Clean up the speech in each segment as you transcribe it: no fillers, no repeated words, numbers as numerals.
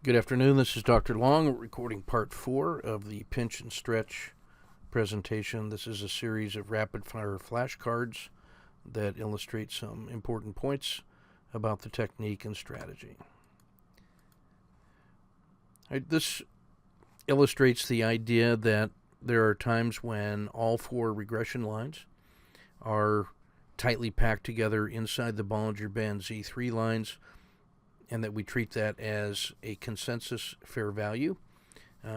Good afternoon. This is Dr. Long recording part 4 of the pinch and stretch presentation. This is a series of rapid fire flashcards that illustrate some important points about the technique and strategy. This illustrates the idea that there are times when all 4 regression lines are tightly packed together inside the Bollinger Band Z3 lines, and that we treat that as a consensus fair value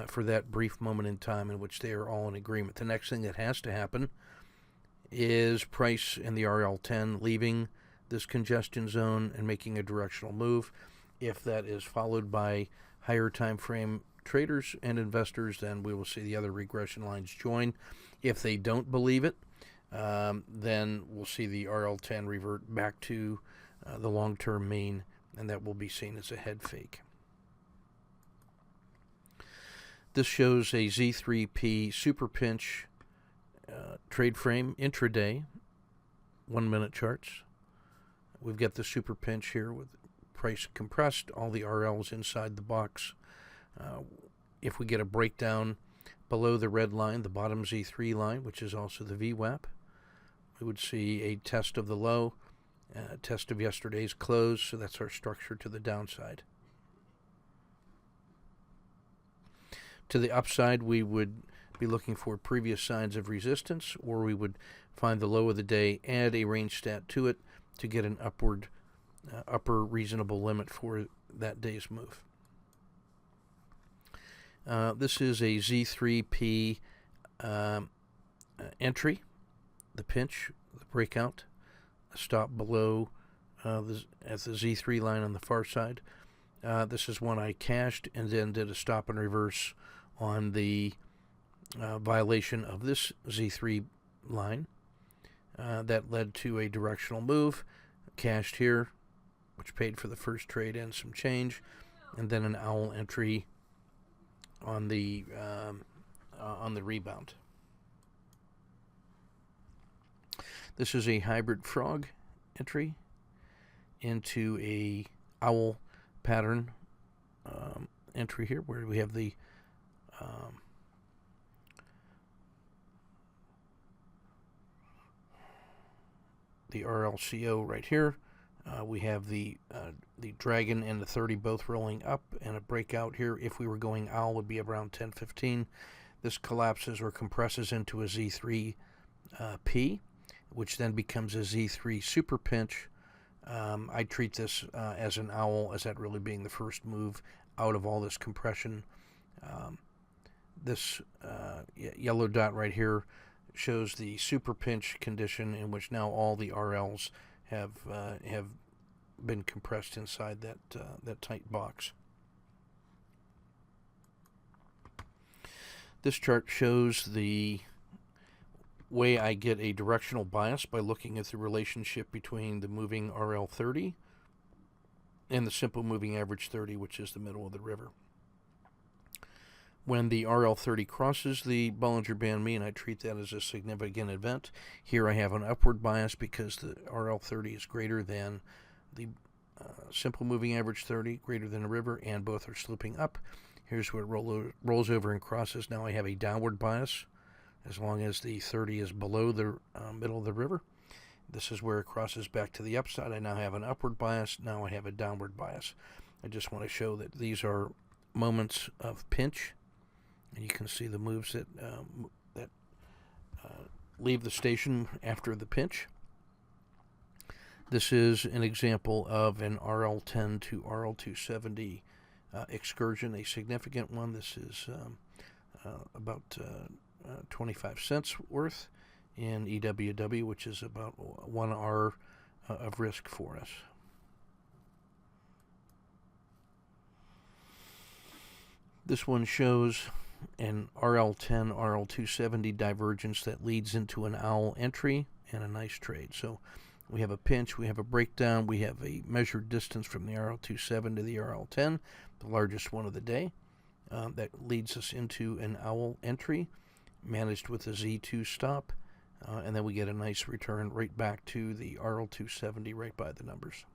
for that brief moment in time in which they are all in agreement. The next thing that has to happen is price and the RL10 leaving this congestion zone and making a directional move. If that is followed by higher time frame traders and investors, then we will see the other regression lines join. If they don't believe it, then we'll see the RL10 revert back to the long-term mean, and that will be seen as a head fake. This shows a Z3P super pinch trade frame intraday, 1 minute charts. We've got the super pinch here with price compressed, all the RLs inside the box. If we get a breakdown below the red line, the bottom Z3 line, which is also the VWAP, we would see a test of the low, test of yesterday's close, so that's our structure to the downside. To the upside, we would be looking for previous signs of resistance, or we would find the low of the day, add a range stat to it to get an upper reasonable limit for that day's move. This is a Z3P entry, the pinch, the breakout, a stop below at the Z3 line on the far side. This is one I cashed and then did a stop and reverse on the violation of this Z3 line. That led to a directional move, cashed here, which paid for the first trade and some change, and then an owl entry on the rebound. This is a hybrid frog entry into a owl pattern entry here, where we have the RLCO right here. We have the dragon and the 30 both rolling up, and a breakout here. If we were going owl, would be around 10:15. This collapses or compresses into a Z3P, which then becomes a Z3 super pinch. I treat this as an owl, as that really being the first move out of all this compression. This yellow dot right here shows the super pinch condition, in which now all the RLs have been compressed inside that tight box. This chart shows the way I get a directional bias by looking at the relationship between the moving RL30 and the simple moving average 30, which is the middle of the river. When the RL30 crosses the Bollinger Band mean, I treat that as a significant event. Here I have an upward bias because the RL30 is greater than the simple moving average 30, greater than the river, and both are sloping up. Here's where it rolls over and crosses. Now I have a downward bias as long as the 30 is below the middle of the river. This is where it crosses back to the upside. I now have an upward bias. Now I have a downward bias. I just want to show that these are moments of pinch, and you can see the moves that leave the station after the pinch. This is an example of an RL10 to RL270 excursion, a significant one. This is about 25 cents worth in EWW, which is about 1 R of risk for us. This one shows an RL10, RL270 divergence that leads into an owl entry and a nice trade. So we have a pinch, we have a breakdown, we have a measured distance from the RL27 to the RL10, the largest one of the day. That leads us into an owl entry, managed with a Z2 stop, and then we get a nice return right back to the RL270 right by the numbers.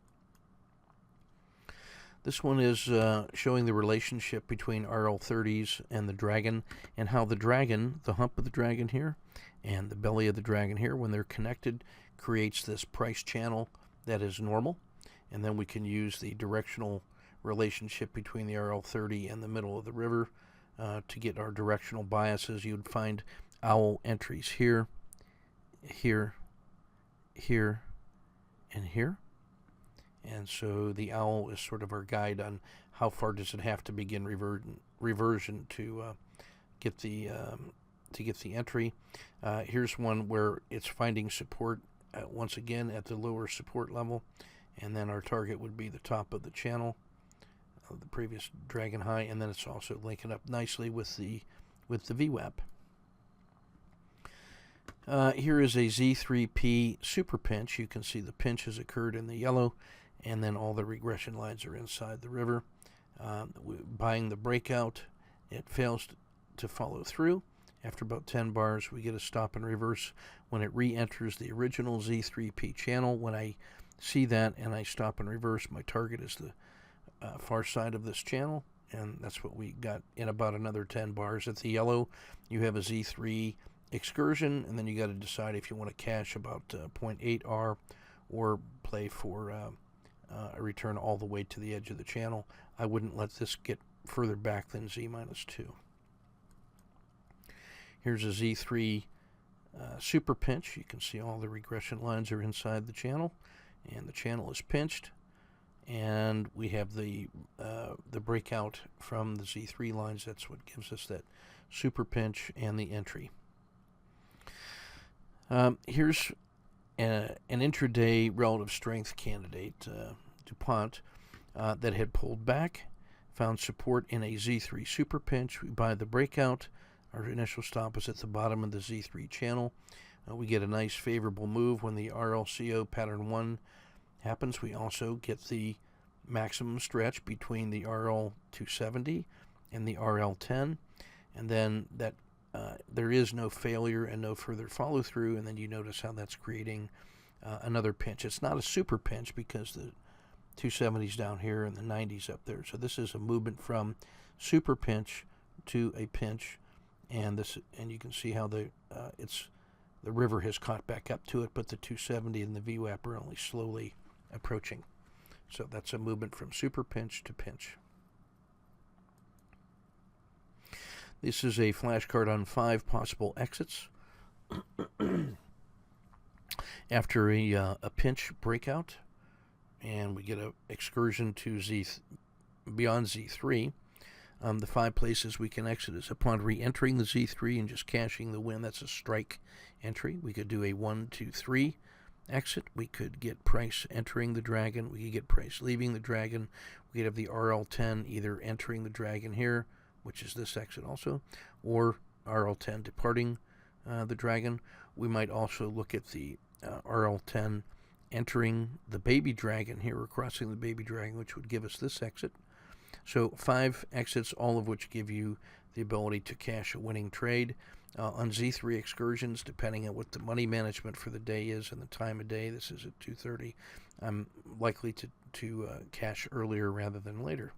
This one is showing the relationship between RL30s and the dragon, and how the dragon, the hump of the dragon here, and the belly of the dragon here, when they're connected, creates this price channel that is normal. And then we can use the directional relationship between the RL30 and the middle of the river to get our directional biases. You would find owl entries here, here, here, and here. And so the owl is sort of our guide on how far does it have to begin reversion to get the entry. Here's one where it's finding support once again at the lower support level, and then our target would be the top of the channel, the previous dragon high, and then it's also linking up nicely with the VWAP. Here is a Z3P super pinch. You can see the pinch has occurred in the yellow, and then all the regression lines are inside the river. Buying the breakout, it fails to follow through. After about 10 bars, we get a stop and reverse when it re-enters the original Z3P channel. When I see that and I stop and reverse, my target is the far side of this channel, and that's what we got in about another 10 bars. At the yellow, you have a Z3 excursion, and then you got to decide if you want to cash about 0.8R or play for a return all the way to the edge of the channel. I wouldn't let this get further back than Z-2. Here's a Z3 super pinch. You can see all the regression lines are inside the channel, and the channel is pinched, and we have the breakout from the Z3 lines. That's what gives us that super pinch and the entry. Here's an intraday relative strength candidate, DuPont, that had pulled back, found support in a Z3 super pinch. We buy the breakout. Our initial stop is at the bottom of the Z3 channel. We get a nice favorable move when the RLCO pattern 1 happens. We also get the maximum stretch between the RL270 and the RL10, and then that there is no failure and no further follow through, and then you notice how that's creating another pinch. It's not a super pinch because the 270's down here and the 90's up there. So this is a movement from super pinch to a pinch, and you can see how the river has caught back up to it, but the 270 and the VWAP are only slowly approaching. So that's a movement from super pinch to pinch. This is a flashcard on 5 possible exits after a pinch breakout, and we get an excursion to beyond Z3. The 5 places we can exit is upon re-entering the Z3 and just cashing the win. That's a strike entry. We could do a 1, 2, 3 exit. We could get price entering the dragon. We could get price leaving the dragon. We could have the RL10 either entering the dragon here, which is this exit also, or RL10 departing the dragon. We might also look at the RL10 entering the baby dragon here, or crossing the baby dragon, which would give us this exit. So 5 exits, all of which give you the ability to cash a winning trade. On Z3 excursions, depending on what the money management for the day is and the time of day, this is at 2:30, I'm likely to cash earlier rather than later.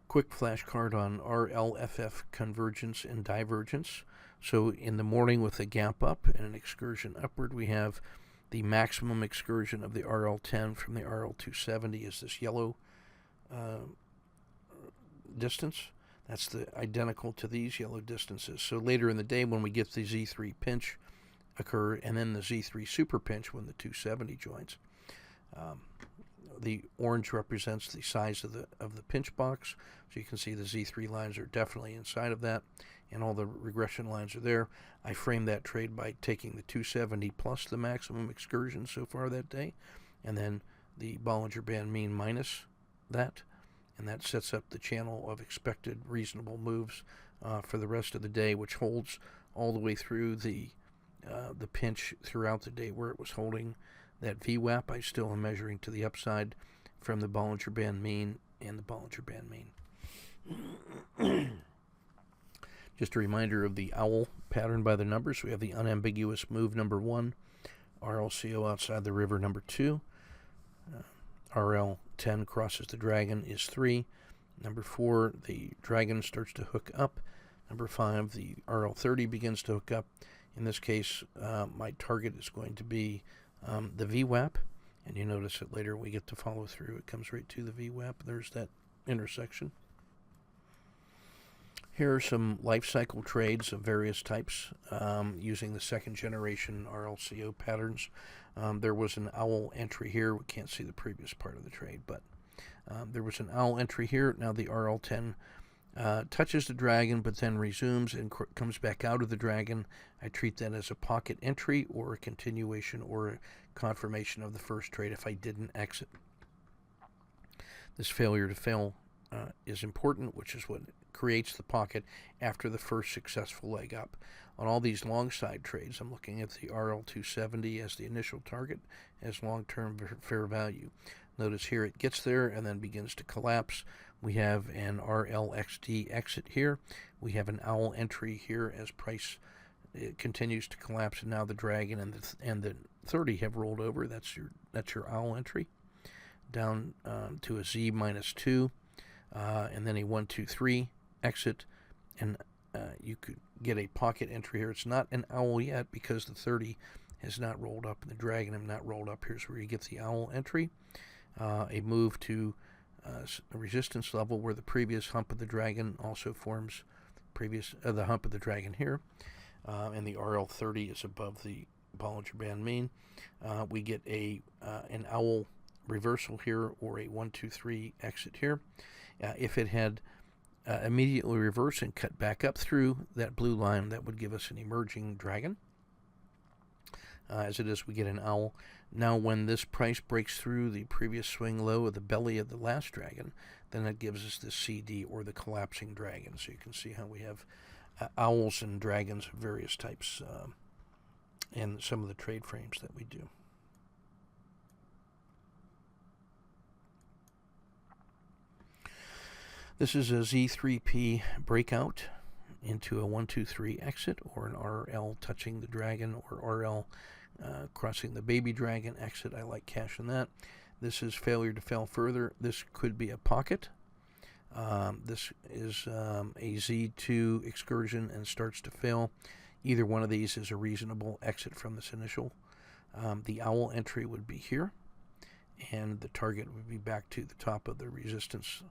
Quick flashcard on RLFF convergence and divergence. So in the morning with a gap up and an excursion upward, we have the maximum excursion of the RL10 from the RL270 is this yellow distance. That's identical to these yellow distances. So later in the day when we get the Z3 pinch occur, and then the Z3 super pinch when the 270 joins, the orange represents the size of the pinch box. So you can see the Z3 lines are definitely inside of that, and all the regression lines are there. I framed that trade by taking the 270 plus the maximum excursion so far that day, and then the Bollinger Band mean minus that, and that sets up the channel of expected reasonable moves for the rest of the day, which holds all the way through the pinch throughout the day where it was holding that VWAP. I still am measuring to the upside from the Bollinger Band mean and the Bollinger Band mean. Just a reminder of the owl pattern by the numbers. We have the unambiguous move number 1, RLCO outside the river, number 2. RL10 crosses the dragon is 3. Number 4, the dragon starts to hook up. Number 5, the RL30 begins to hook up. In this case, my target is going to be the VWAP. And you notice that later we get to follow through. It comes right to the VWAP. There's that intersection. Here are some life cycle trades of various types using the second generation RLCO patterns. There was an owl entry here. We can't see the previous part of the trade, but there was an owl entry here. Now the RL10 touches the dragon, but then resumes and comes back out of the dragon. I treat that as a pocket entry or a continuation or a confirmation of the first trade if I didn't exit. This failure to fail is important, which is what creates the pocket after the first successful leg up. On all these long side trades, I'm looking at the RL270 as the initial target as long-term fair value. Notice here it gets there and then begins to collapse. We have an RLXD exit here. We have an owl entry here as price it continues to collapse, and now the dragon and the 30 have rolled over. That's your owl entry down to a Z minus 2, and then a 1, 2, 3 exit, and you could get a pocket entry here. It's not an owl yet because the 30 has not rolled up and the dragon have not rolled up. Here's where you get the owl entry. A move to a resistance level where the previous hump of the dragon also forms the hump of the dragon here, and the RL30 is above the Bollinger Band mean. We get an owl reversal here or a 1, 2, 3 exit here. If it had immediately reversed and cut back up through that blue line, that would give us an emerging dragon. As it is, we get an owl. Now, when this price breaks through the previous swing low of the belly of the last dragon, then that gives us the CD or the collapsing dragon. So you can see how we have owls and dragons of various types in some of the trade frames that we do. This is a Z3P breakout into a 1, 2, 3 exit, or an RL touching the dragon, or RL crossing the baby dragon exit. I like cashing that. This is failure to fail further. This could be a pocket. This is a Z2 excursion and starts to fail. Either one of these is a reasonable exit from this initial. The owl entry would be here, and the target would be back to the top of the resistance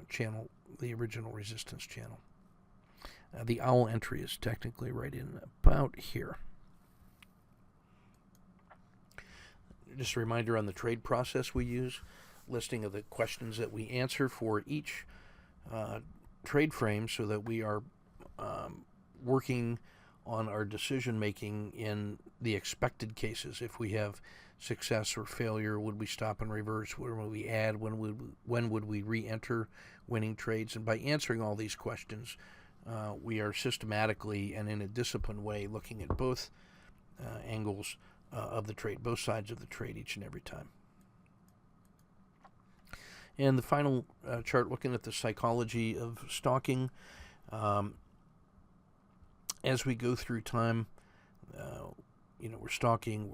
channel, the original resistance channel. The owl entry is technically right in about here. Just a reminder on the trade process we use, listing of the questions that we answer for each trade frame so that we are working on our decision making in the expected cases. If we have success or failure, would we stop and reverse? When would we add? When would we re-enter winning trades? And by answering all these questions, we are systematically and in a disciplined way looking at both angles of the trade, both sides of the trade each and every time. And the final chart looking at the psychology of stalking. As we go through time, we're stalking,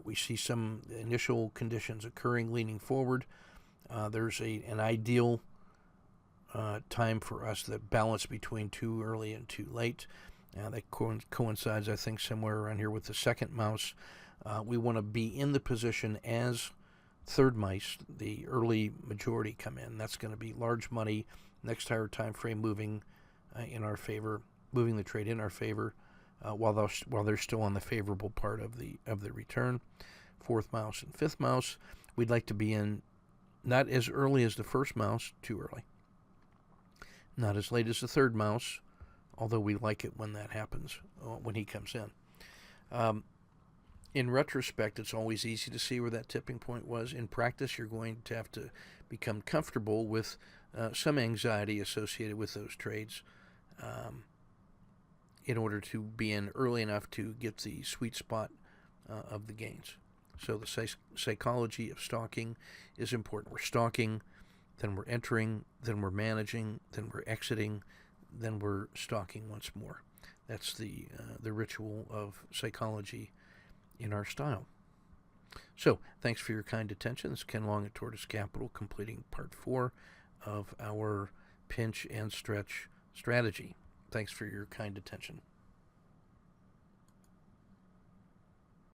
we see some initial conditions occurring leaning forward. There's an ideal time for us, the balance between too early and too late. That coincides, I think, somewhere around here with the second mouse. We want to be in the position as third mice, the early majority come in. That's going to be large money, next higher time frame moving in our favor, moving the trade in our favor, while they're still on the favorable part of the return. Fourth mouse and fifth mouse, we'd like to be in not as early as the first mouse, too early. Not as late as the third mouse, although we like it when that happens, when he comes in. In retrospect, it's always easy to see where that tipping point was. In practice, you're going to have to become comfortable with some anxiety associated with those trades in order to be in early enough to get the sweet spot of the gains. So the psychology of stalking is important. We're stalking, then we're entering, then we're managing, then we're exiting, then we're stalking once more. That's the ritual of psychology in our style. So, thanks for your kind attention. This is Ken Long at Tortoise Capital, completing part 4 of our pinch and stretch strategy. Thanks for your kind attention.